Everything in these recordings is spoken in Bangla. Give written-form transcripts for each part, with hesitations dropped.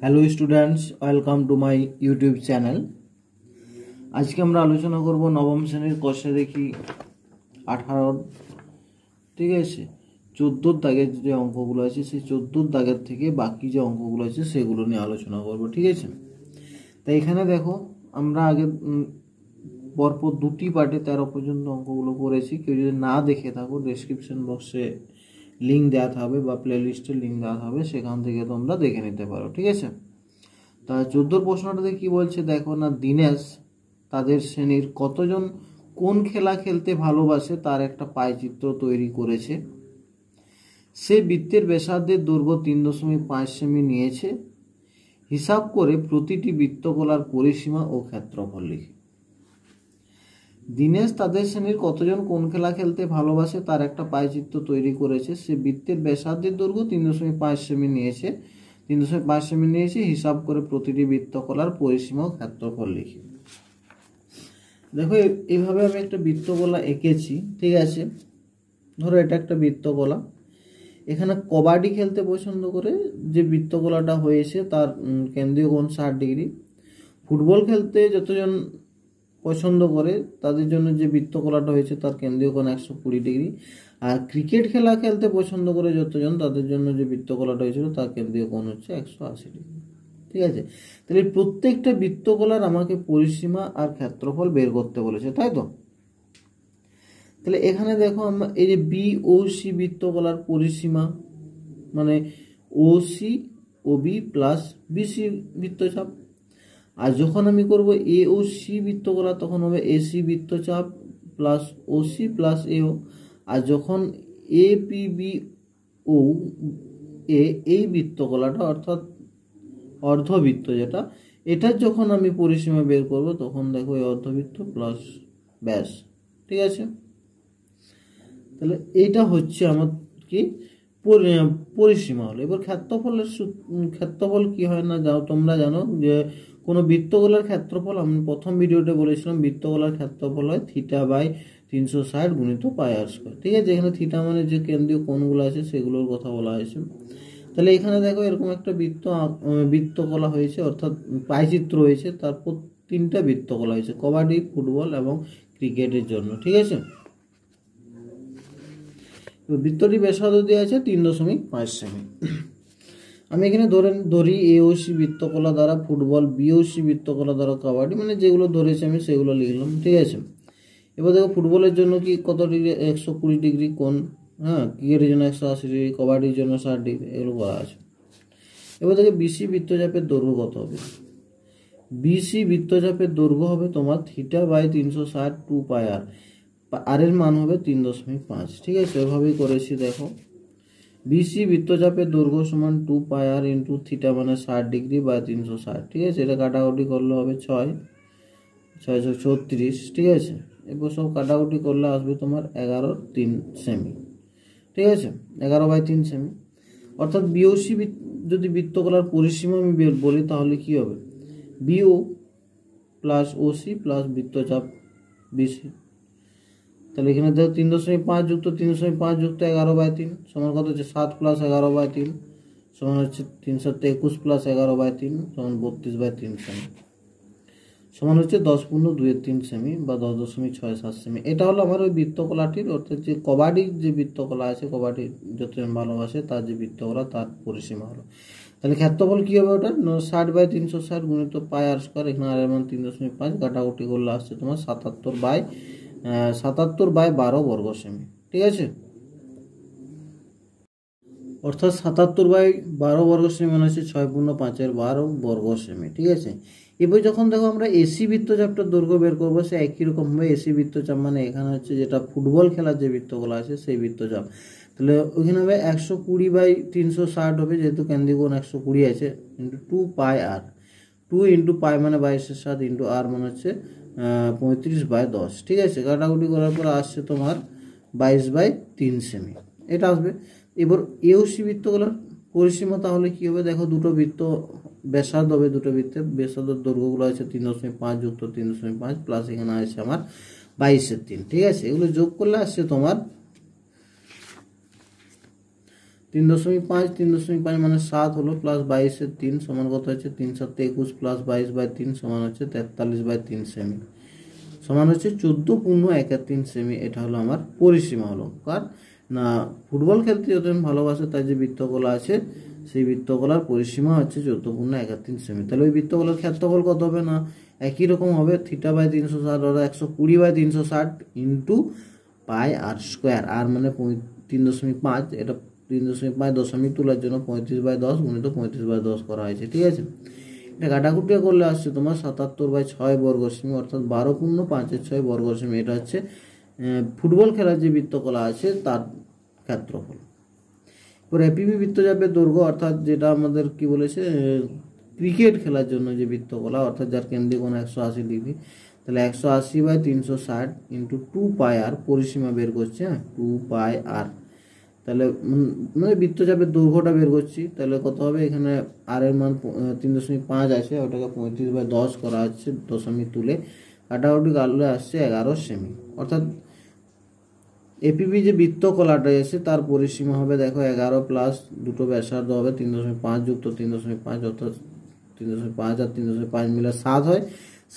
Hello students, welcome to my YouTube channel. আজকে আমরা আলোচনা করব নবম শ্রেণীর কষে দেখি 18, ঠিক আছে। 14 দাগের যে অঙ্কগুলো আছে সেই 14 দাগের থেকে বাকি যে অঙ্কগুলো আছে সেগুলো নিয়ে আলোচনা করব, ঠিক আছে। তাই এখানে দেখো, আমরা আগে পরপর দুটি পার্টে 13 পর্যন্ত অঙ্কগুলো করেছি। কেউ যদি না দেখে থাকো, ডেসক্রিপশন বক্সে লিঙ্ক দেওয়া থাকবে বা প্লে লিস্টের লিঙ্ক দেওয়া থাকবে, সেখান থেকে তোমরা দেখে নিতে পারো, ঠিক আছে। তা 14 প্রশ্নটাতে কি বলছে দেখো না, দীনেশ তাদের শ্রেণীর কতজন কোন খেলা খেলতে ভালোবাসে তার একটা পায়চিত্র তৈরি করেছে। সে বৃত্তের ব্যাসার্ধের দৈর্ঘ্য 3.5 সেমি নিয়েছে। হিসাব করে প্রতিটি বৃত্তকলার পরিসীমা ও ক্ষেত্রফল লিখে। দীনেশ তাদের শ্রেণীর কতজন কোন খেলা খেলতে ভালোবাসে তার একটা পায়চিত্র তৈরি করেছে। সে বৃত্তের ব্যাসার্ধের দৈর্ঘ্য 3.5 সেমি নিয়েছে। 3.5 সেমি নিয়েছে, হিসাব করে প্রতিটি বৃত্তকলার পরিসীমা ও ক্ষেত্রফল লিখি। দেখো, এইভাবে আমি একটা বৃত্তকলা এঁকেছি, ঠিক আছে। ধরো এটা একটা বৃত্তকলা। এখানে কবাডি খেলতে পছন্দ করে যে বৃত্তকলাটা হয়েছে তার কেন্দ্রীয় কোণ 60 ডিগ্রি। ফুটবল খেলতে যতজন পছন্দ করে তাদের জন্য যে বৃত্তকলাটা হয়েছে তার কেন্দ্রীয় কোণ 120 ডিগ্রি। আর ক্রিকেট খেলা খেলতে পছন্দ করে যতজন তাদের জন্য যে বৃত্তকলাটা হয়েছিল তার কেন্দ্রীয় কোণ হচ্ছে 180 ডিগ্রি, ঠিক আছে। তাহলে প্রত্যেকটা বৃত্তকলার আমাকে পরিসীমা আর ক্ষেত্রফল বের করতে বলেছে, তাই তো। তাহলে এখানে দেখো, আমরা এই যে বি ও সি বৃত্তকলার পরিসীমা মানে ও সি ও বি প্লাস বিসি বৃত্তচাপ। আর যখন আমি করব এ ও সি বৃত্তকলা তখন হবে এসি বৃত্তচাপ প্লাস ওসি প্লাস এও। আর যখন এ পি বি ও এ এই বৃত্তকলাটা অর্থাৎ অর্ধবৃত্ত যেটা, এটার যখন আমি পরিসীমা বের করব তখন দেখো এই অর্ধবৃত্ত প্লাস ব্যাস, ঠিক আছে। তাহলে এটা হচ্ছে আমার কি পরিসীমা হলো। এবার ক্ষেত্রফল কি হয় না যাও তোমরা জানো যে কোনো বৃত্তকলার ক্ষেত্রফল, আমি প্রথম ভিডিওতে বলেছিলাম বৃত্তকলার ক্ষেত্রফল হয় θ/360 গুণিত πr², ঠিক আছে। এখানে থিটা মানে যে কেন্দ্রীয় কোণগুলো আছে সেগুলোর কথা বলা হয়েছে। তাহলে এখানে দেখো এরকম একটা বৃত্তকলা হয়েছে, অর্থাৎ পায়চিত্র হয়েছে, তারপর 3টা বৃত্তকলা হয়েছে কবাডি, ফুটবল এবং ক্রিকেটের জন্য, ঠিক আছে। বৃত্তটি ব্যাসার্ধ দেওয়া আছে 3.5 সেমি। আমি এখানে ধরি এ ও সি বৃত্তকলা দ্বারা ফুটবল, বি ও সি বৃত্তকলা দ্বারা কাবাডি, মানে যেগুলো ধরেছি আমি সেগুলো লিখলাম, ঠিক আছে। এবার দেখো ফুটবলের জন্য কি কত ডিগ্রি, 120 ডিগ্রি কোণ, হ্যাঁ। ক্রিকেটের জন্য 180 ডিগ্রি, কবাডির জন্য 60 ডিগ্রি, এগুলো করা আছে। এবার দেখো বিসি বৃত্তচাপের দৈর্ঘ্য কত হবে। বিসি বৃত্তচাপের দৈর্ঘ্য হবে তোমার θ/360 2πr, আর এর মান হবে 3.5, ঠিক আছে। এভাবেই করেছি দেখো। বিসি বৃত্তচাপের দৈর্ঘ্য সমান 2πr ইন্টু থিটা মানে 60 ডিগ্রি বা 360, ঠিক আছে। এটা কাটাকুটি করলে হবে 6/6 = 36, ঠিক আছে। এরপর সব কাটাকুটি করলে আসবে তোমার 11/3 সেমি, ঠিক আছে। 11/3 সেমি। অর্থাৎ বিওসি যদি বৃত্তকলার পরিসীমা আমি বলি তাহলে কি হবে, বিও প্লাস ওসি প্লাস বৃত্তচাপ বিসি। তাহলে এখানে দেখো 3.5 যুক্ত 3.5 যুক্ত 11/3 সমান কত হচ্ছে 7 + 11/3 সমান হচ্ছে 321 + 11/3 সমান 32/3 সেমি, সমান হচ্ছে 10.2 সেমি বা 10.67 সেমি। এটা হলো আমার ওই বৃত্তকলাটির, অর্থাৎ যে কবাডির যে বৃত্তকলা আছে, কবাডি যতজন ভালোবাসে তার যে বৃত্তকলা তার পরিসীমা হলো। তাহলে ক্ষেত্রফল কি হবে, ওটা 60/360 গুণিত πr²। এখানে আর এর মান 3.5, কাটাকুটি করলে আসছে তোমার 77/12 বর্গ সেমি, ঠিক আছে। অর্থাৎ 77/12 বর্গ সেমি মানে হচ্ছে 6.5 বর্গ সেমি, ঠিক আছে। এবার যখন দেখো আমরা এসি বৃত্তচাপটার দৈর্ঘ্য বের করবো, সে একই রকম হবে। এসি বৃত্তচাপ মানে এখানে হচ্ছে যেটা ফুটবল খেলার যে বৃত্তগুলো আছে সেই বৃত্তচাপ। তাহলে ওইখানে হবে 120/360 হবে, যেহেতু কেন্দ্রীয় কোণ 120 আছে, ইন্টু 2πr। 2 × π মানে 22/7 ইন্টু r মানে হচ্ছে 35/10, ঠিক আছে। কাটাকুটি করার পর আসছে তোমার 22/3 সেমি, এটা আসবে। এবার এওসি বৃত্তগুলোর পরিসীমা তাহলে কি হবে, দেখো দুটো বৃত্ত ব্যাসার্ধ হবে, দুটো বৃত্তের ব্যাসার্ধের দৈর্ঘ্যগুলো আছে 3.5 যুক্ত 3.5 প্লাস এখানে আছে আমার 22/3, ঠিক আছে। এগুলো যোগ করলে আসছে তোমার 3.5 3.5 মানে 7 হলো, প্লাস 22-এর 3 সমান কত হচ্ছে 3 7 21 প্লাস 22/3 সমান হচ্ছে 43/3 সেমি, সমান হচ্ছে 14.13 সেমি। এটা হলো আমার পরিসীমা হলো। কার না ফুটবল খেলতে যতজন ভালোবাসে তার যে বৃত্তকলা আছে সেই বৃত্তকলার পরিসীমা হচ্ছে 14.13 সেমি। তাহলে ওই বৃত্তকলার ক্ষেত্রফল কত হবে না একই রকম হবে, θ/360 অর্থাৎ 120/360 ইন্টু পাই আর স্কোয়ার, আর মানে 3.5, এটা 3.5 দশমিক তোলার জন্য 35/10 গুণিত 35/10 করা হয়েছে। ঠিক আছে, এটা কাটাকুটি করলে আসছে তোমার 77/6 বর্গ সেমি, অর্থাৎ 12.5/6 বর্গ সেমি। এটা হচ্ছে ফুটবল খেলার যে বৃত্তকলা আছে তার ক্ষেত্রফল। এবার এপিবি বৃত্তচাপের দৈর্ঘ্য, অর্থাৎ যেটা আমাদের কি বলেছে ক্রিকেট খেলার জন্য যে বৃত্তকলা, অর্থাৎ যার কেন্দ্রীয় কোণ 180 ডিগ্রি, তাহলে 180/360 ইন্টু 2πr পরিসীমা বের করছে, 2πr। তাহলে মানে বৃত্তচাপের দৈর্ঘ্যটা বের করছি, তাহলে কত হবে এখানে আর এর মান 3.5 আছে, ওটাকে 35/10 করা হচ্ছে দশমিক তুলে, কাটাকুটি কাটলে আসছে 11 সেমি। অর্থাৎ এপিবি যে বৃত্তকলাটা এসে তার পরিসীমা হবে দেখো 11 প্লাস দুটো ব্যাসার্ধ হবে 3.5 যুক্ত 3.5, অর্থাৎ 3.5 আর 3.5 মিলে 7 হয়,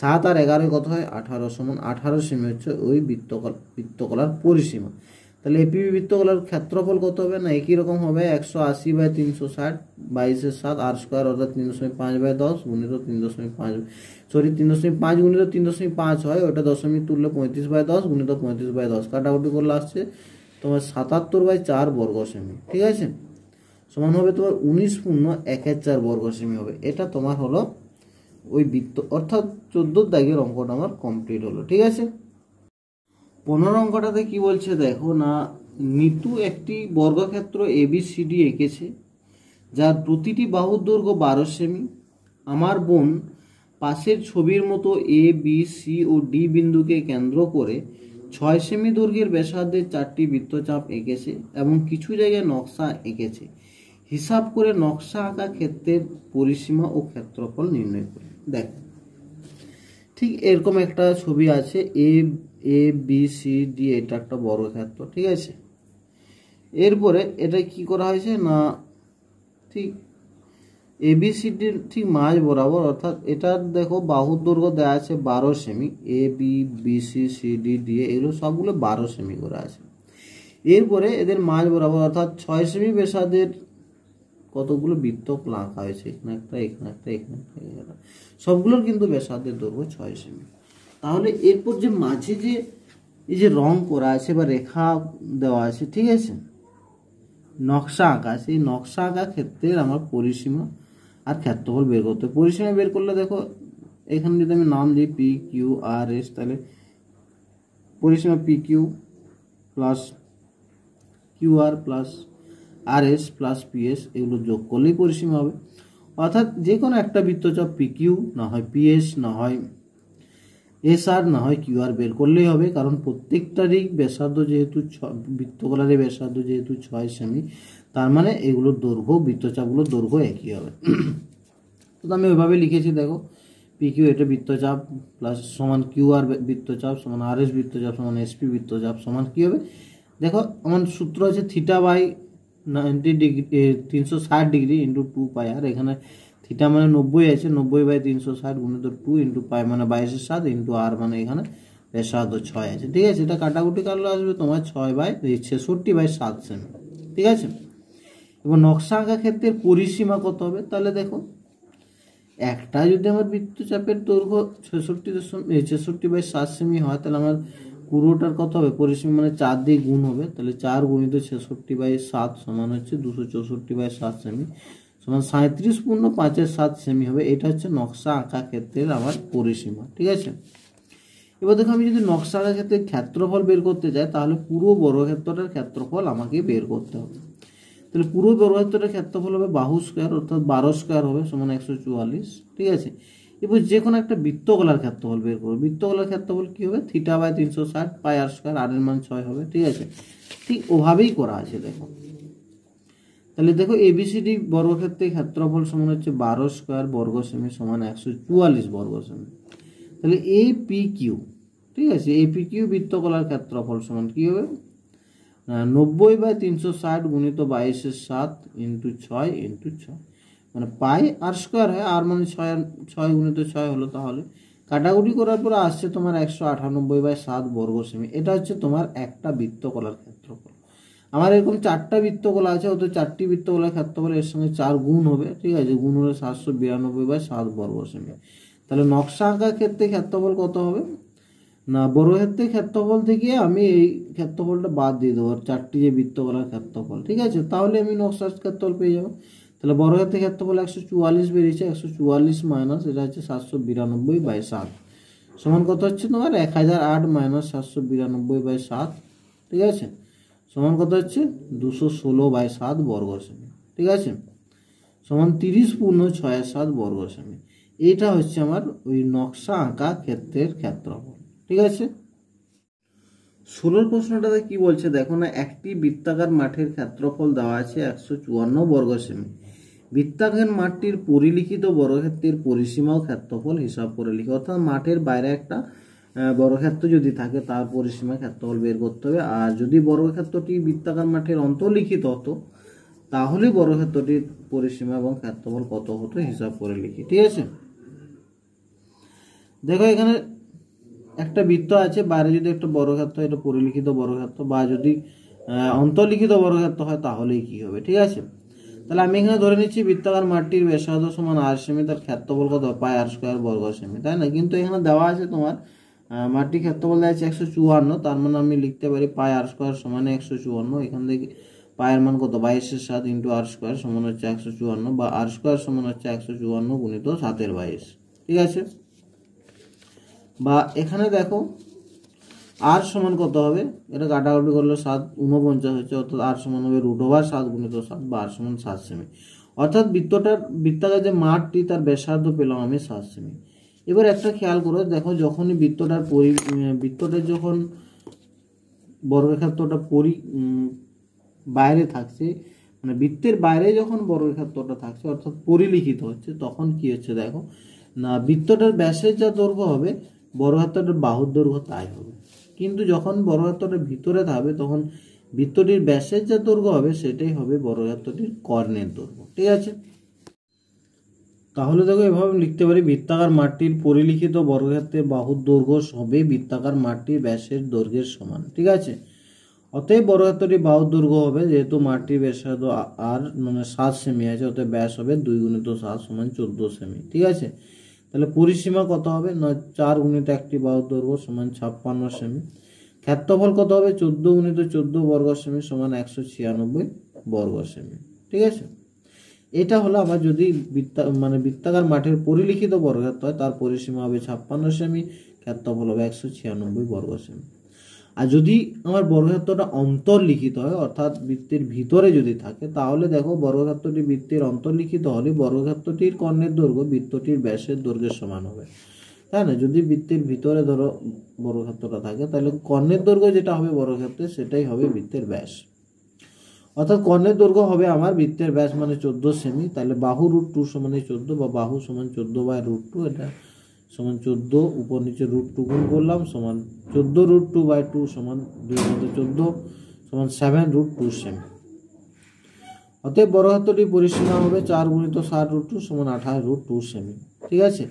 7 আর 11 কত হয় 18, সমান 18 সেমি হচ্ছে ওই বৃত্তকলার পরিসীমা। তাহলে এপিবি বৃত্তকলার ক্ষেত্রফল কত হবে না একই রকম হবে 180/360 22-এর 7 আর স্কোয়ার, অর্থাৎ 3.5/10 গুণিত 3.5 গুণিত 3.5 হয়, ওটা দশমিক তুললে 35/10 গুণিত 35/10, কাটাকুটি করলে আসছে তোমার 77/4 বর্গ সেমি। ঠিক আছে, সমান হবে তোমার 19.14 বর্গ সেমি হবে। এটা তোমার হলো ওই বৃত্ত, অর্থাৎ 14 দাগের অঙ্কটা আমার কমপ্লিট হলো। ঠিক আছে, 15 অঙ্কটাতে কি বলছে দেখো না, নিতু একটি বর্গক্ষেত্র ABCD এঁকেছে যার প্রতিটি বাহুর দৈর্ঘ্য 12 সেমি। আমার বোন পাশের ছবির মতো ABC ও D বিন্দুকে কেন্দ্র করে 6 সেমি দৈর্ঘ্যের ব্যাসার্ধের 4টি বৃত্তচাপ এঁকেছে এবং কিছু জায়গায় নকশা এঁকেছে। হিসাব করে নকশা আঁকা ক্ষেত্রের পরিসীমা ও ক্ষেত্রফল নির্ণয় করে। দেখ ঠিক এরকম একটা ছবি আছে, ABCD, এটা একটা বর্গক্ষেত্র। ঠিক আছে, এরপরে এটা কি করা হয়েছে না ঠিক ABCDর ঠিক মাঝ বরাবর, অর্থাৎ এটার দেখো বাহুর দৈর্ঘ্য দেওয়া আছে 12 সেমি, ABBCCD এগুলো সবগুলো 12 সেমি করে আছে। এরপরে এদের মাঝ বরাবর অর্থাৎ 6 সেমি ব্যাসার্ধের কতগুলো বৃত্তকলা আঁকা হয়েছে, এখানে একটা, এখানে একটা, এখানে একটা, সবগুলোর কিন্তু ব্যাসার্ধের দৈর্ঘ্য 6 সেমি। তাহলে এরপর যে মাঝে যে এই যে রং করা আছে বা রেখা দেওয়া আছে, ঠিক আছে, নকশা আঁকা, সেই নকশা আঁকা ক্ষেত্রের আমার পরিসীমা আর ক্ষেত্রফল বের করতে। পরিসীমা বের করলে দেখো এখানে যদি আমি নাম দিই PQRS, তাহলে পরিসীমা PQ plus QR plus RS plus PS এগুলো যোগ করলেই পরিসীমা হবে। অর্থাৎ যে কোনো একটা বৃত্তচাপ PQ না হয় PS না হয় SR না হয় QR বের করলেই হবে, কারণ প্রত্যেকটারই ব্যাসার্ধ যেহেতু বৃত্তকলারের ব্যাসার্ধ যেহেতু 6 সেমি, তার মানে এগুলোর দৈর্ঘ্য বৃত্তচাপগুলোর দৈর্ঘ্য একই হবে। তো আমি ওইভাবে লিখেছি দেখো, PQ এটা বৃত্তচাপ প্লাস সমান QR বৃত্তচাপ সমান RS বৃত্তচাপ সমান SP বৃত্তচাপ সমান কী হবে দেখো, আমার সূত্র আছে θ/90 ডিগ্রি 360 ডিগ্রি ইন্টু 2πr, এখানে থিটা মানে 90 আছে, 90/360 গুণিত 2 ইন্টু পাই মানে 22/7 ইন্টু আর মানে এখানে ব্যাসার্ধ 6 আছে। ঠিক আছে, এটা কাটাকুটি কাটলে আসবে তোমার 6/66/7 সেমি। ঠিক আছে, এবং নকশা আঁকা ক্ষেত্রের পরিসীমা কত হবে, তাহলে দেখো একটা যদি আমার বৃত্তচাপের দৈর্ঘ্য 66/7 সেমি হয়, তাহলে আমার পুরোটার কত হবে পরিসীমা মানে 4 দিয়ে গুণ হবে, তাহলে 4 গুণিত 66/7 সমান হচ্ছে 264/7 সেমি, সমান 37.57 সেমি হবে। এটা হচ্ছে নকশা আঁকা ক্ষেত্রের আমার পরিসীমা। ঠিক আছে, এবার দেখো আমি যদি নকশা আঁকা ক্ষেত্রের ক্ষেত্রফল বের করতে যাই, তাহলে পুরো বর্গক্ষেত্রটার ক্ষেত্রফল আমাকে বের করতে হবে। তাহলে পুরো বর্গক্ষেত্রটার ক্ষেত্রফল হবে বাহু স্কোয়ার, অর্থাৎ 12 স্কোয়ার হবে সমান 144। ঠিক আছে, এবার যে কোনো একটা বৃত্তকলার ক্ষেত্রফল বের করবো। বৃত্তকলার ক্ষেত্রফল কি হবে θ/360 পাই আর স্কোয়ার, আর এর মান 6 হবে। ঠিক আছে, ঠিক ওভাবেই করা আছে দেখো। তাহলে দেখো ABCD বর্গক্ষেত্রের ক্ষেত্রফল সমান হচ্ছে 12 স্কোয়ার বর্গ সেমি সমান 144 বর্গ সেমি। তাহলে APQ, ঠিক আছে, APQ বৃত্তকলার ক্ষেত্রফল সমান কি হবে 90/360 গুণিত 22/7 ইন্টু 6 ইন্টু 6, মানে পাই আর স্কোয়ার হয়, আর মানে 6 গুণিত 6 হলো। তাহলে কাটাকুটি করার পর আসছে তোমার 198/7 বর্গ সেমি। এটা হচ্ছে তোমার একটা বৃত্তকলার ক্ষেত্রফল। আমার এরকম 4টা বৃত্তকলা আছে, অত 4টি বৃত্তকলার ক্ষেত্রফল এর সঙ্গে 4 গুণ হবে, ঠিক আছে, গুণ হলে 792/7 বর্গ সেমি। তাহলে নকশা আঁকার ক্ষেত্রে ক্ষেত্রফল কত হবে না, বর্গক্ষেত্রের ক্ষেত্রফল থেকে আমি এই ক্ষেত্রফলটা বাদ দিয়ে দেবো, 4টি যে বৃত্তকলার ক্ষেত্রফল, ঠিক আছে, তাহলে আমি নকশার ক্ষেত্রফল পেয়ে যাবো। তাহলে বর্গক্ষেত্রের ক্ষেত্রফল 144 বেরিয়েছে, 144 মাইনাস এটা হচ্ছে 792/7 সমান কত হচ্ছে তোমার 1008 মাইনাস 792/7, ঠিক আছে, সমান কত হচ্ছে 216/7 বর্গ সেমি, ঠিক আছে, সমান 30 পূর্ণ 6/7 বর্গ সেমি। এইটা হচ্ছে আমার ওই নকশা আঁকা ক্ষেত্রের ক্ষেত্রফল, ঠিক আছে। 16 প্রশ্নটাতে কি বলছে দেখো না, একটি বৃত্তাকার মাঠের ক্ষেত্রফল দেওয়া আছে 154 বর্গ সেমি। বৃত্তাকার মাঠটির পরিলিখিত বর্গক্ষেত্রের পরিসীমা ও ক্ষেত্রফল হিসাব করে লিখো। অর্থাৎ মাঠের বাইরে একটা বর্গক্ষেত্র যদি থাকে তার পরিসীমা ক্ষেত্রফল বের করতে হবে। আর যদি বর্গক্ষেত্রটি বৃত্তাকার মাঠের অন্তর্লিখিত হতো তাহলে বর্গক্ষেত্রটির পরিসীমা এবং ক্ষেত্রফল কত হতো হিসাব করে লিখি, ঠিক আছে। দেখো এখানে একটা বৃত্ত আছে, বাইরে যদি একটা বর্গক্ষেত্র, এটা পরিলিখিত বর্গক্ষেত্র, বা যদি অন্তর্লিখিত বর্গক্ষেত্র হয় তাহলেই কি হবে, ঠিক আছে। তাহলে আমি এখানে ধরে নিচ্ছি বৃত্তাকার মাঠটির ব্যাসার্ধ সমান r সেমি, তার ক্ষেত্রফল কত পাই r স্কয়ার বর্গ সেমি, তাই না। কিন্তু এখানে দেওয়া আছে তোমার মাঠটির ক্ষেত্রফল দেওয়া আছে 154, তার মানে আমি লিখতে পারি পাই r স্কয়ার সমান 154। এখান থেকে পায়ের মান কত 22/7 ইন্টু r স্কয়ার সমান হচ্ছে 154, বা r স্কয়ার সমান হচ্ছে 154 গুণিত 7/22, ঠিক আছে। বা এখানে দেখো আর সমান কত হবে, এটা কাটাকুটি করলে 749 হচ্ছে, অর্থাৎ আর সমান হবে √7 গুণিত 7, বা আর সমান 7 সেমি। অর্থাৎ বৃত্তাকার যে মাঠটি তার ব্যাসার্ধ পেলাম আমি 7 সেমি। এবার একটা খেয়াল করো, দেখো যখনই বৃত্তটার যখন বর্গক্ষেত্রটা বাইরে থাকছে, মানে বৃত্তের বাইরে যখন বর্গক্ষেত্রটা থাকছে অর্থাৎ পরিলিখিত হচ্ছে, তখন কি হচ্ছে দেখো না, বৃত্তটার ব্যাসের যা দৈর্ঘ্য হবে বর্গক্ষেত্রটার বাহুর দৈর্ঘ্য তাই হবে। কিন্তু যখন বর্গক্ষেত্রটা ভিতরে থাকবে তখন বৃত্তটির ব্যাসের যা দৈর্ঘ্য হবে সেটাই হবে বর্গক্ষেত্রটির কর্ণের দৈর্ঘ্য, ঠিক আছে। তাহলে দেখো এভাবে লিখতে পারি, বৃত্তাকার মাঠটির পরিলিখিত বর্গক্ষেত্রের বাহুর দৈর্ঘ্য হবে বৃত্তাকার মাঠটির ব্যাসের দৈর্ঘ্যের সমান, ঠিক আছে। অতএব বর্গক্ষেত্রটির বাহুর দৈর্ঘ্য হবে, যেহেতু মাঠটির ব্যাসার্ধ আর মানে 7 সেমি আছে, অতএব ব্যাস হবে 2 গুণিত 7 সমান 14 সেমি, ঠিক আছে। তাহলে পরিসীমা কত হবে না 4 গুণিত একটি বাহুর দৈর্ঘ্য সমান 56 সেমি। ক্ষেত্রফল কত হবে 14 গুণিত 14 বর্গ সেমি সমান 196 বর্গ সেমি, ঠিক আছে। এটা হলো আমার যদি বৃত্তাকার মাঠের পরিলিখিত বর্গক্ষেত্র হয় তার পরিসীমা হবে 56 সেমি, ক্ষেত্রফল হবে 196 বর্গ সেমি। আর যদি আমার বর্গক্ষেত্রটা অন্তর্লিখিত হয় অর্থাৎ বৃত্তের ভিতরে যদি থাকে, তাহলে দেখো বর্গক্ষেত্রটি বৃত্তের অন্তর্লিখিত হলে বর্গক্ষেত্রটির কর্ণের দৈর্ঘ্য বৃত্তটির ব্যাসের দৈর্ঘ্যের সমান হবে, তাই না। যদি বৃত্তের ভিতরে ধরো বর্গক্ষেত্রটা থাকে তাহলে কর্ণের দৈর্ঘ্য যেটা হবে বর্গক্ষেত্রে সেটাই হবে বৃত্তের ব্যাস। অর্থাৎ কর্ণের দৈর্ঘ্য হবে আমার বৃত্তের ব্যাস মানে 14 সেমি। তাহলে বাহু √2 সমান 14, বা বাহু সমান 14/√2, এটা সমান 14, উপর নিচে √2 গুণ করলাম সমান 14√2/2 সমান 2 সমান 7√2 সেমি। অতএব বর্গক্ষেত্রটির পরিসীমা হবে 4 গুণিত 7√2 সমান 28√2 সেমি, ঠিক আছে।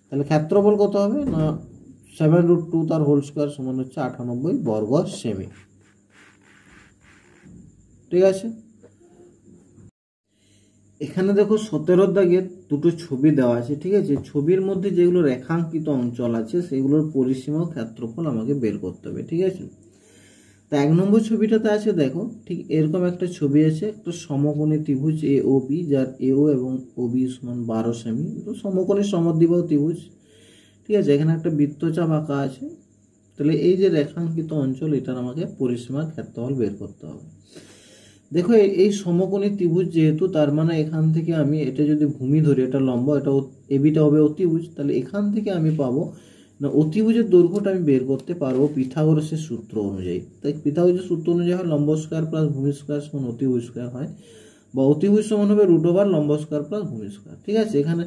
তাহলে ক্ষেত্রফল কত হবে না 7√2 তার হোল স্কয়ার সমান হচ্ছে 98 বর্গ সেমি, ঠিক আছে। এখানে দেখো 17 দাগের দুটো ছবি দেওয়া আছে, ঠিক আছে। ছবির মধ্যে যেগুলো রেখাঙ্কিত অঞ্চল আছে সেগুলোর পরিসীমা ও ক্ষেত্রফল আমাকে বের করতে হবে, ঠিক আছে। তা 1 নম্বর ছবিটাতে আছে দেখো ঠিক এরকম একটা ছবি আছে, একটা সমকোণী ত্রিভুজ AOB, যার AO এবং OB সমান 12 সেমি, তো সমকোণী সমদ্বিবাহু ত্রিভুজ, ঠিক আছে। এখানে একটা বৃত্তচাপ আঁকা আছে। তাহলে এই যে রেখাঙ্কিত অঞ্চল এটার আমাকে পরিসীমা ক্ষেত্রফল বের করতে হবে। দেখো এই সমকোণী ত্রিভুজ যেহেতু, তার মানে এখান থেকে আমি এটা যদি ভূমি ধরি, এটা লম্ব, এটা এবিটা হবে অতিভুজ, তাহলে এখান থেকে আমি পাবো না অতিভুজের দৈর্ঘ্যটা আমি বের করতে পারবো পিথাগোরাসের সূত্র অনুযায়ী। তাই পিথাগোরাসের সূত্র অনুযায়ী হয় লম্ব স্কয়ার প্লাস ভূমি স্কয়ার সমান অতিভুজ স্কয়ার হয়, বা অতিভুজ সমান হবে √লম্ব স্কয়ার প্লাস ভূমি স্কয়ার, ঠিক আছে। এখানে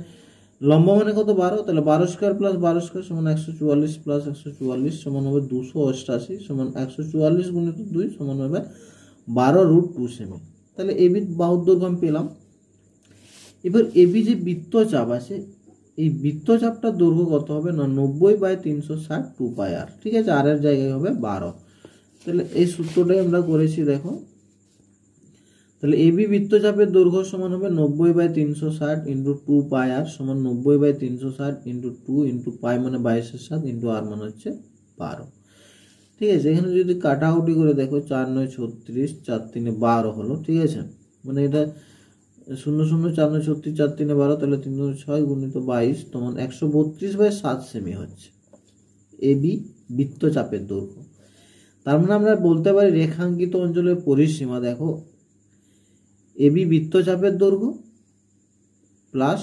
লম্ব মানে কত 12, তাহলে 12 স্কয়ার প্লাস 12 স্কয়ার সমান 144 প্লাস 144 সমান হবে 288 সমান 144 গুণিত 2 সমান হবে 12√2 সেমি। তাহলে এবি বাহুর দৈর্ঘ্য আমি পেলাম। এবার এবি যে বৃত্তচাপ আছে, এই বৃত্তচাপটার দৈর্ঘ্য কত হবে না 90/360 2 পাই আর, ঠিক আছে, আর এর জায়গায় হবে 12। তাহলে এই সূত্রটাই আমরা করেছি দেখো। তাহলে এবি বৃত্তচাপের দৈর্ঘ্য সমান হবে 90/360 ইন্টু 2 পাই আর সমান 90/360 ইন্টু 2 ইন্টু পাই মানে 22/7 ইন্টু আর মানে হচ্ছে 12। ঠিক আছে, এখানে যদি কাটাকুটি করে দেখো 4 9 36 4 3 12 হলো, ঠিক আছে, মানে এটা 0 0 4 9 36 4 3 12, তাহলে 3 6 গুণিত 22 তখন 132/7 সেমি হচ্ছে এবি বৃত্তচাপের দৈর্ঘ্য। তার মানে আমরা বলতে পারি রেখাঙ্কিত অঞ্চলের পরিসীমা দেখো এবি বৃত্তচাপের দৈর্ঘ্য প্লাস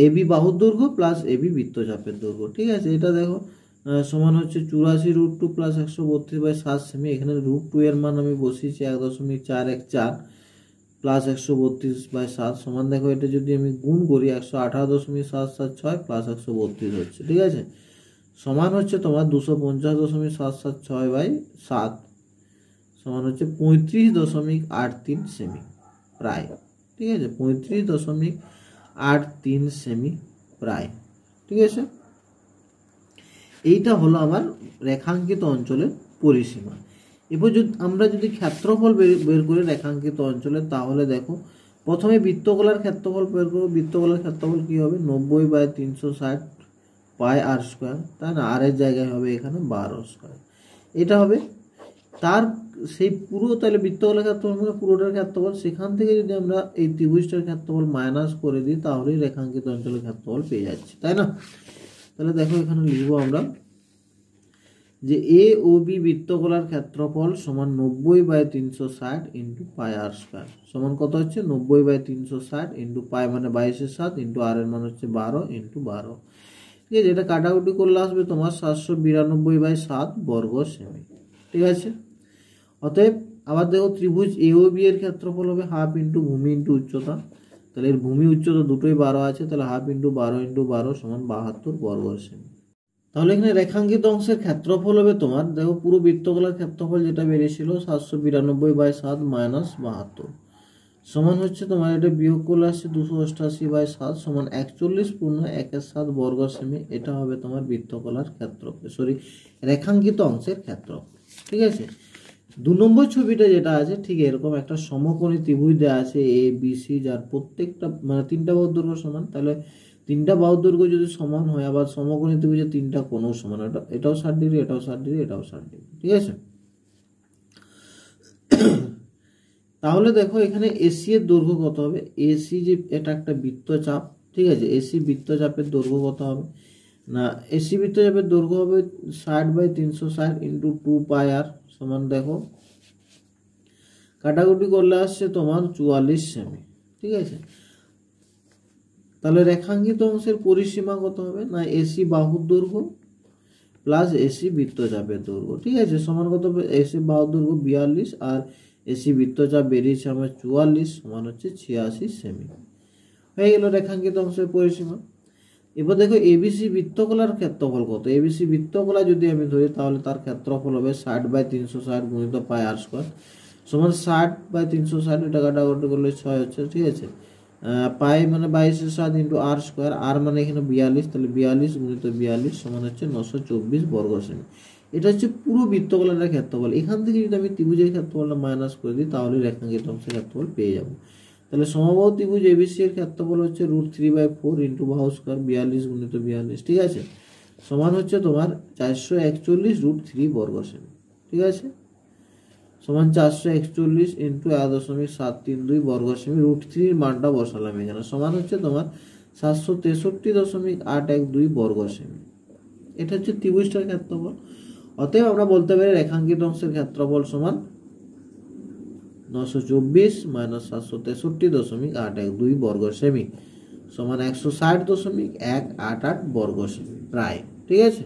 এবি বাহুর দৈর্ঘ্য প্লাস এবি বৃত্তচাপের দৈর্ঘ্য। ঠিক আছে, এটা দেখো সমান হচ্ছে 84√2 প্লাস 132/7 সেমি। এখানে √2 এর মান আমি বসিয়েছি 1.414 প্লাস 132/7 সমান দেখো এটা যদি আমি গুণ করি 118.776 প্লাস 132 হচ্ছে, ঠিক আছে, সমান হচ্ছে তোমার 250.776/7 সমান হচ্ছে 35.83 সেমি প্রায়। ঠিক আছে, 35.83 সেমি প্রায়। ঠিক আছে, এইটা হলো আমার রেখাঙ্কিত অঞ্চলের পরিসীমা। এরপর আমরা যদি ক্ষেত্রফল বের করি রেখাঙ্কিত অঞ্চলে, তাহলে দেখো প্রথমে বৃত্তকলার ক্ষেত্রফল বের করবো। বৃত্তকলার ক্ষেত্রফল কি হবে 90/360 পাই আর স্কোয়ার, তাই না, আর এর জায়গায় হবে এখানে 12 স্কোয়ার, এটা হবে তার সেই পুরো। তাহলে বৃত্তকলার ক্ষেত্রফল মানে পুরোটার ক্ষেত্রফল, সেখান থেকে যদি আমরা এই ত্রিভুজটার ক্ষেত্রফল মাইনাস করে দিই তাহলেই রেখাঙ্কিত অঞ্চলের ক্ষেত্রফল পেয়ে যাচ্ছি, তাই না। তাহলে দেখো এখানে লিখবো আমরা যে এ ও বি বৃত্তকলার ক্ষেত্রফল সমান 90/360 ইন্টু পাই আর স্কোয়ার সমান কত হচ্ছে 90/360 ইন্টু পাই মানে 22/7 ইন্টু আর এর মান হচ্ছে 12 ইন্টু 12। ঠিক আছে, এটা কাটাকুটি করলে আসবে তোমার 792/7 বর্গ সেমি। ঠিক আছে, অতএব আবার দেখো ত্রিভুজ এ ও বি এর ক্ষেত্রফল হবে হাফ ইন্টু ভূমি ইন্টু উচ্চতা। তাহলে এর ভূমি উচ্চতা দুটোই 12 আছে, তাহলে হাফ ইন্টু 12 ইন্টু 12 সমান 72 বর্গ সেমি। তাহলে এখানে রেখাঙ্কিত অংশের ক্ষেত্রফল হবে তোমার দেখো পুরো বৃত্তকলার ক্ষেত্রফল যেটা বেরিয়েছিল 792/7 মাইনাস 72 সমান হচ্ছে তোমার এটা বিয়োগ করলে আসছে 288/7 সমান 41.17 বর্গ সেমি। এটা হবে তোমার বৃত্তকলার ক্ষেত্রফল, রেখাঙ্কিত অংশের ক্ষেত্রফল। ঠিক আছে, 2 নম্বর ছবিটা যেটা আছে ঠিক এরকম একটা সমকোণী ত্রিভুজ দেওয়া আছে এ বি সি, যার প্রত্যেকটা মানে 3টা বাহুর দৈর্ঘ্য সমান। তাহলে 3টা বাহুর দৈর্ঘ্য যদি সমান হয়, আবার সমকোণী ত্রিভুজের 3টা কোণও সমান, এটাও 60 ডিগ্রি, এটাও 60 ডিগ্রি, এটাও 60 ডিগ্রি। ঠিক আছে, তাহলে দেখো এখানে এসি এর দৈর্ঘ্য কত হবে। এসি যে এটা একটা বৃত্তচাপ, ঠিক আছে, এসি বৃত্তচাপের দৈর্ঘ্য কত হবে না, এসি বৃত্তচাপের দৈর্ঘ্য হবে 60/360 ইন্টু 2 পাই আর সমান দেখো কাটাকুটি করলে আসছে তোমার 44 সেমি। ঠিক আছে, তাহলে রেখাঙ্কিত অংশের পরিসীমা কত হবে না এসি বাহুর দৈর্ঘ্য প্লাস এসি বৃত্তচাপের দৈর্ঘ্য। ঠিক আছে, সমান কত হবে এসি বাহুর দৈর্ঘ্য 42 আর এসি বৃত্তচাপ বেরিয়েছে আমার 44 সমান হচ্ছে 86 সেমি। হয়ে গেল রেখাঙ্কিত অংশের পরিসীমা। এবার দেখো এবিসি বৃত্তকলার ক্ষেত্রফল কত। এবিসি বৃত্তকলা যদি আমি ধরি তাহলে তার ক্ষেত্রফল হবে 60/360 গুণিত পাই আর স্কোয়ার সমান 60/360, এটা কাটাকুটি করলে 6 হচ্ছে। ঠিক আছে, পাই মানে 22/7 ইন্টু আর স্কোয়ার, আর মানে এখানে 42, তাহলে 42 গুণিত 42 সমান হচ্ছে 924 বর্গ সেমি। এটা হচ্ছে পুরো বৃত্তকলার ক্ষেত্রফল। এখান থেকে যদি আমি ত্রিভুজের ক্ষেত্রফলটা মাইনাস করে দিই তাহলে রেখাঙ্কিত অংশের ক্ষেত্রফল পেয়ে যাবো। তাহলে সমবাহু ত্রিভুজ এবিসি এর ক্ষেত্রফল হচ্ছে √3/4 ইন্টু বাহু স্কোয়ার 42 গুণিত 42। ঠিক আছে, সমান হচ্ছে তোমার 441 √3 বর্গ সেমি। ঠিক আছে, সমান 441 ইন্টু 1.732 বর্গ সেমি। √3 মানটা বসালাম এখানে, সমান হচ্ছে তোমার 763.812 বর্গ সেমি। এটা হচ্ছে ত্রিভুজটার ক্ষেত্রফল। অতএব আমরা বলতে পারি রেখাঙ্কিত অংশের ক্ষেত্রফল সমান 924 মাইনাস 763.812 বর্গ সেমি সমান 160.188 বর্গ সেমি প্রায়। ঠিক আছে,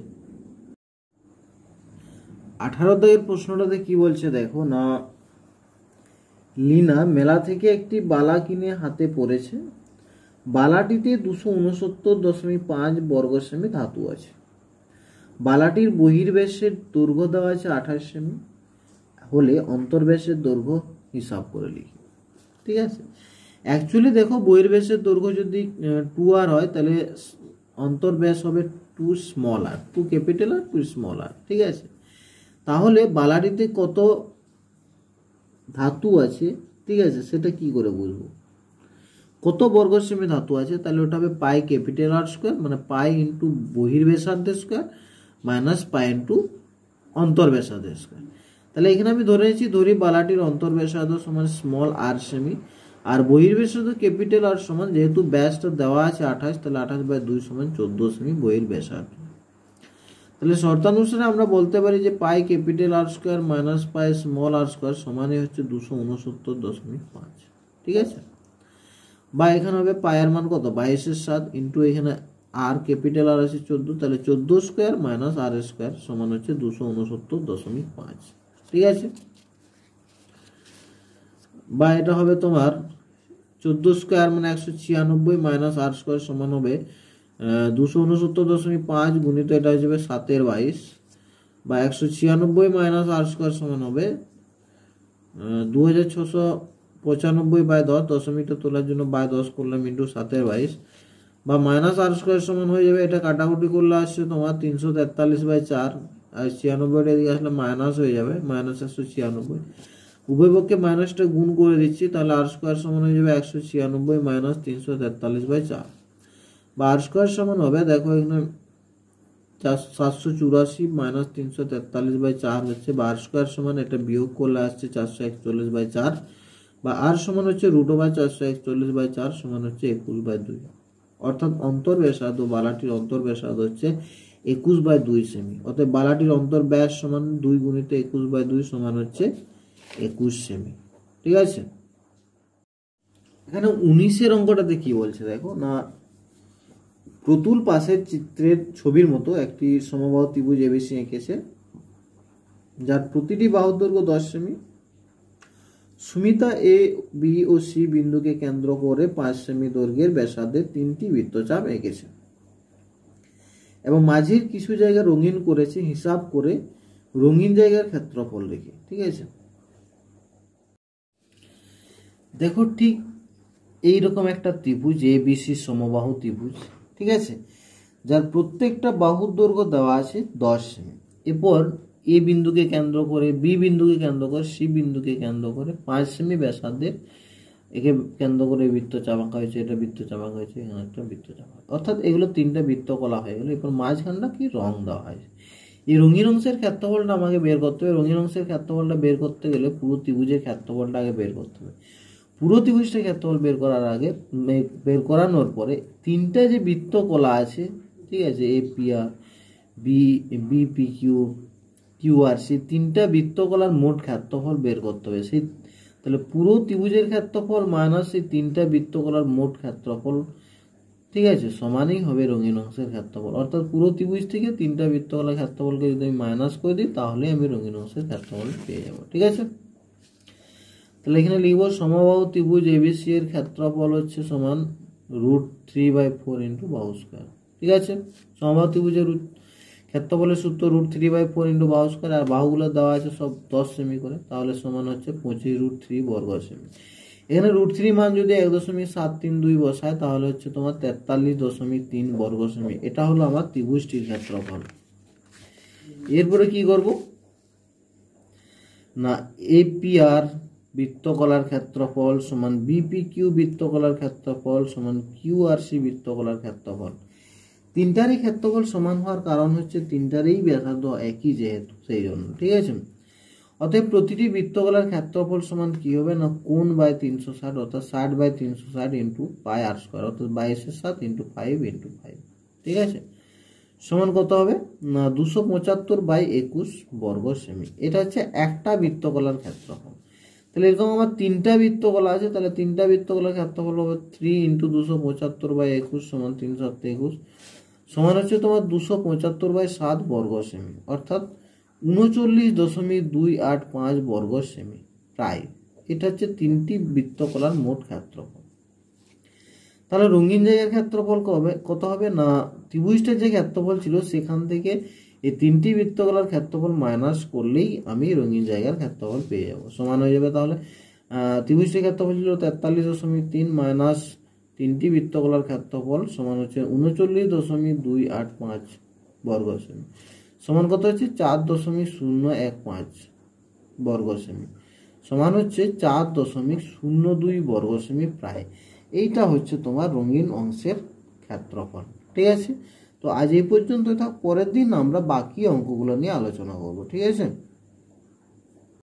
18 দাগের প্রশ্নটাতে কি বলছে দেখো না, লিনা মেলা থেকে একটি বালা কিনে হাতে পড়েছে, বালাটিতে 269.5 বর্গ সেমি ধাতু আছে। বালাটির বহির্ব্যাসের দৈর্ঘ্য দেওয়া আছে 28 সেমি হলে অন্তর্ব্যাসের দৈর্ঘ্য হিসাব করে লিখি। ঠিক আছে, অ্যাকচুয়ালি দেখো বহির্ব্যাসের দৈর্ঘ্য যদি 2r হয় তাহলে অন্তর্ব্যাস হবে 2 স্মল আর, 2 ক্যাপিটাল আর 2 স্মল আর। ঠিক আছে, তাহলে বালাটিতে কত ধাতু আছে, ঠিক আছে, সেটা কি করে বুঝবো? কত বর্গ সেমি ধাতু আছে, তাহলে ওটা হবে পাই ক্যাপিটাল আর স্কোয়ার, মানে পাই ইন্টু বহির্ব্যাসার্ধের স্কোয়ার মাইনাস পাই ইন্টু অন্তর্ব্যাসার্ধের স্কোয়ার। তাহলে এখানে আমি ধরি বালাটির অন্তর্ব্যাসার্ধ সমান স্মল আর সেমি, আর বহির্ব্যাসার্ধ ক্যাপিটাল আর সমান, যেহেতু ব্যাসটা দেওয়া আছে 28, তাহলে 28/2 সমান 14 সেমি বহির্ব্যাসার্ধ। তাহলে শর্তানুসারে আমরা বলতে পারি যে pi capital R square minus pi small R square সমানই হচ্ছে 269.5। ঠিক আছে, বা এখানে হবে পায়ের মান কত, 22/7 ইন্টু এখানে আর ক্যাপিটাল আর আছে 14, তাহলে 14 স্কোয়ার মাইনাস আর স্কোয়ার সমান হচ্ছে 269.5। ঠিক আছে, বা এটা হবে তোমার 14 স্কোয়ার মানে 196 মাইনাস আর স্কোয়ার সমান হবে 269.5 গুণিত এটা হয়ে যাবে 7/22, বা 196 মাইনাস আর স্কোয়ার সমান হবে 2695/10, দশমিকটা তোলার জন্য 10 করলাম ইন্টু 7/22, বা মাইনাস আর স্কোয়ার সমান হয়ে যাবে, এটা কাটাকুটি করলে আসছে তোমার 343/4, আর 96টা এদিকে আসলে মাইনাস হয়ে যাবে, মাইনাস 196, উভয় পক্ষে মাইনাসটা গুণ করে দিচ্ছি, তাহলে আর স্কোয়ার সমান হয়ে যাবে 196 মাইনাস 343/4, বা আর স্কোয়ার সমান হবে, দেখো এখানে 784 মাইনাস 343/4 হচ্ছে, বা আর স্কোয়ার সমান এটা বিয়োগ করলে আসছে 441/4, বা আর সমান হচ্ছে √441/4 সমান হচ্ছে 21/2। অর্থাৎ অন্তর্ব্যাসার্ধ, বালাটির অন্তর্ব্যাসার্ধ হচ্ছে 21/2 সেমি। অর্থাৎ বালাটির অন্তর্ব্যাস সমান 2 গুণিত 21/2 সমান হচ্ছে 21 সেমি। ঠিক আছে, এখানে 19-এর অঙ্কটাতে কি বলছে দেখো না, প্রতুল পাশের চিত্রের ছবির মতো একটি সমবাহু ত্রিভুজ এবিসি এঁকেছে, যার প্রতিটি বাহুর দৈর্ঘ্য 10 সেমি। সুমিতা এ, বি ও সি বিন্দুকে কেন্দ্র করে 5 সেমি দৈর্ঘ্যের ব্যাসার্ধের 3টি বৃত্তচাপ এঁকেছে এবং মাঝের কিছু জায়গা রঙিন করেছে, হিসাব করে রঙিন জায়গার ক্ষেত্রফল রেখে। ঠিক আছে, দেখো ঠিক এইরকম একটা ত্রিভুজ এবিসি সমবাহু ত্রিভুজ, ঠিক আছে, যার প্রত্যেকটা বাহুর দৈর্ঘ্য দেওয়া আছে 10 সেমি। এরপর এ বিন্দুকে কেন্দ্র করে, বি বিন্দুকে কেন্দ্র করে, সি বিন্দুকে কেন্দ্র করে 5 সেমি ব্যাসার্ধের একে কেন্দ্র করে বৃত্তচাপ আঁকা হয়েছে, এটা বৃত্তচাপ আঁকা হয়েছে, এখানে একটা বৃত্তচাপ, অর্থাৎ এগুলো 3টা বৃত্তকলা হয়ে গেল। এরপর মাঝখানটা কি রং দেওয়া হয়েছে। এই রঙিন অংশের ক্ষেত্রফলটা আমাকে বের করতে হবে। রঙিন অংশের ক্ষেত্রফলটা বের করতে গেলে পুরো ত্রিভুজের ক্ষেত্রফলটা আগে বের করতে হবে। পুরো ত্রিভুজটা ক্ষেত্রফল বের করানোর পরে 3টা যে বৃত্তকলা আছে, ঠিক আছে, A P R, B P Q, Q R, সেই 3টা বৃত্তকলার মোট ক্ষেত্রফল বের করতে হবে। তাহলে পুরো ত্রিভুজের ক্ষেত্রফল মাইনাস সেই 3টা বৃত্তকলার মোট ক্ষেত্রফল, ঠিক আছে, সমানই হবে রঙিন অংশের ক্ষেত্রফল। অর্থাৎ পুরো ত্রিভুজ থেকে 3টা বৃত্তকলার ক্ষেত্রফলকে যদি আমি মাইনাস করে দিই তাহলে আমি রঙিন অংশের ক্ষেত্রফল পেয়ে যাব। ঠিক আছে, তাহলে এখানে লিখব সমবাহু ত্রিভুজ এবিসি এর ক্ষেত্রফল হচ্ছে সমান √3/4 ইন্টু বাহু স্কোয়ার। ঠিক আছে, সমবাহু ত্রিভুজের ক্ষেত্রফলের সূত্র √3/4 ইন্টু বাহু স্কোয়ার, আর বাহুগুলো দেওয়া আছে সব 10 সেমি করে, তাহলে সমান হচ্ছে 25√3 বর্গ সেমি। এখানে √3 মান যদি 1.732 বসায় তাহলে হচ্ছে তোমার 43.3 বর্গ সেমি। এটা হলো আমার ত্রিভুজটির ক্ষেত্রফল। এরপরে কি করব না, এপিআর বৃত্তকলার ক্ষেত্রফল সমান বিপিকিউ বৃত্তকলার ক্ষেত্রফল সমান কিউআরসি বৃত্তকলার ক্ষেত্রফল। 3টারই ক্ষেত্রফল সমান হওয়ার কারণ হচ্ছে 3টারই ব্যাসার্ধ একই যেহেতু, সেই জন্য। ঠিক আছে, অতএব প্রতিটি বৃত্তকলার ক্ষেত্রফল সমান কি হবে না, কোণ বাই 360, অর্থাৎ 60/360 ইন্টু পাই আর স্কোয়ার, অর্থাৎ 22/7 ইন্টু 5 ইন্টু 5। ঠিক আছে, সমান কত হবে না 275/21 বর্গ সেমি। এটা হচ্ছে একটা বৃত্তকলার ক্ষেত্রফল। তাহলে এরকম আমার 3টা বৃত্তকলা আছে, তাহলে 3টা বৃত্তকলার ক্ষেত্রফল হবে 3 ইন্টু 275/21 সমান 3×7=21, সমান হচ্ছে তোমার 275/7 বর্গ সেমি, অর্থাৎ 39.285 বর্গ সেমি প্রায়। এটা হচ্ছে 3টি বৃত্তকলার মোট ক্ষেত্রফল। তাহলে রঙিন জায়গার ক্ষেত্রফল কত হবে না, ত্রিভুজটার যে ক্ষেত্রফল ছিল সেখান থেকে এই তিনটি বৃত্তকলার ক্ষেত্রফল মাইনাস করলেই আমি রঙিন জায়গার ক্ষেত্রফল পেয়ে যাব। সমান হয়ে যাবে তাহলে ত্রিভুজটির ক্ষেত্রফল ছিল 43.3 মাইনাস তিনটি বৃত্তকলার ক্ষেত্রফল সমান হচ্ছে 39.285 বর্গ সেমি, সমান কত হচ্ছে 4.015 বর্গ সেমি, সমান হচ্ছে 4.02 বর্গ সেমি প্রায়। এইটা হচ্ছে তোমার রঙিন অংশের ক্ষেত্রফল। ঠিক আছে, তো আজ এই পর্যন্ত থাক, পরের দিন আমরা বাকি অঙ্কগুলো নিয়ে আলোচনা করব। ঠিক আছে।